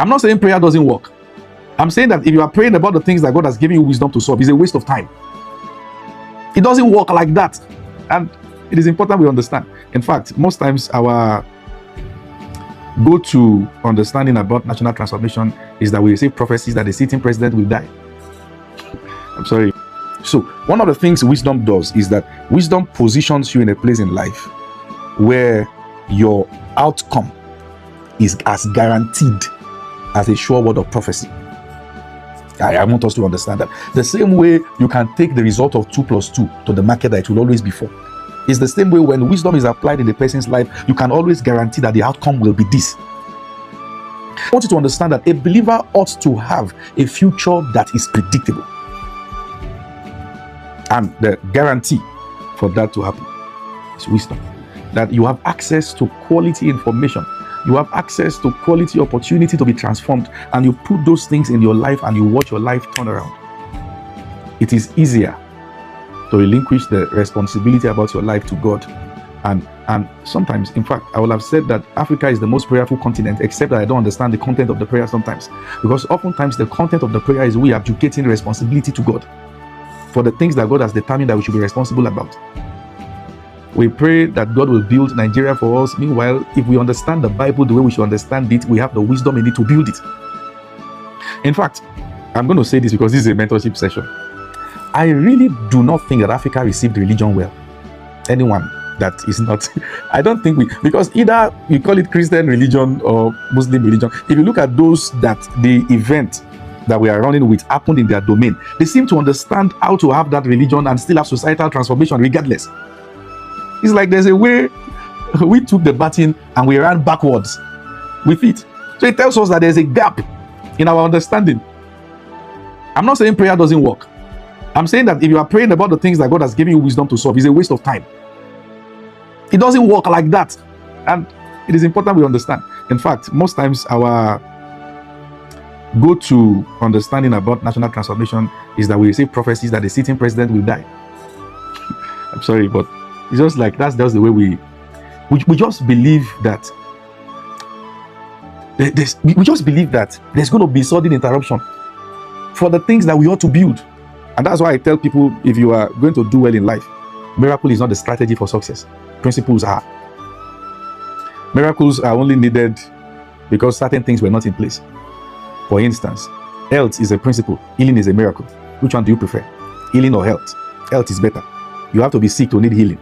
I'm not saying prayer doesn't work. I'm saying that if you are praying about the things that God has given you wisdom to solve, it's a waste of time. It doesn't work like that. And it is important we understand. In fact, most times our go-to understanding about national transformation is that we receive prophecies that the sitting president will die. I'm sorry. So one of the things wisdom does is that wisdom positions you in a place in life where your outcome is as guaranteed as a sure word of prophecy. I want us to understand that. The same way you can take the result of 2 + 2 to the market that it will always be 4. It's the same way when wisdom is applied in a person's life, you can always guarantee that the outcome will be this. I want you to understand that a believer ought to have a future that is predictable. And the guarantee for that to happen is wisdom. That you have access to quality information. You have access to quality opportunity to be transformed, and you put those things in your life and you watch your life turn around. It is easier to relinquish the responsibility about your life to God. And sometimes, in fact, I will have said that Africa is the most prayerful continent, except that I don't understand the content of the prayer sometimes. Because oftentimes the content of the prayer is we abdicating responsibility to God for the things that God has determined that we should be responsible about. We pray that God will build Nigeria for us. Meanwhile, if we understand the Bible the way we should understand it, we have the wisdom in it to build it. In fact, I'm going to say this because this is a mentorship session. I really do not think that Africa received religion well. Anyone that is not, I don't think because either we call it Christian religion or Muslim religion. If you look at those that the event that we are running with happened in their domain, they seem to understand how to have that religion and still have societal transformation regardless. It's like there's a way we took the baton and we ran backwards with it. So it tells us that there's a gap in our understanding. I'm not saying prayer doesn't work. I'm saying that if you are praying about the things that God has given you wisdom to solve, it's a waste of time. It doesn't work like that. And it is important we understand. In fact, most times our go-to understanding about national transformation is that we receive prophecies that the sitting president will die. I'm sorry, but it's just like that's the way we just believe that we just believe that there's going to be sudden interruption for the things that we ought to build. And that's why I tell people, if you are going to do well in life, miracle is not the strategy for success. Principles are. Miracles are only needed because certain things were not in place. For instance, health is a principle, healing is a miracle. Which one do you prefer? Healing or health? Health is better. You have to be sick to need healing.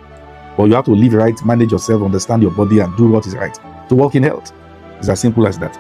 But you have to live right, manage yourself, understand your body, and do what is right to walk in health. It's as simple as that.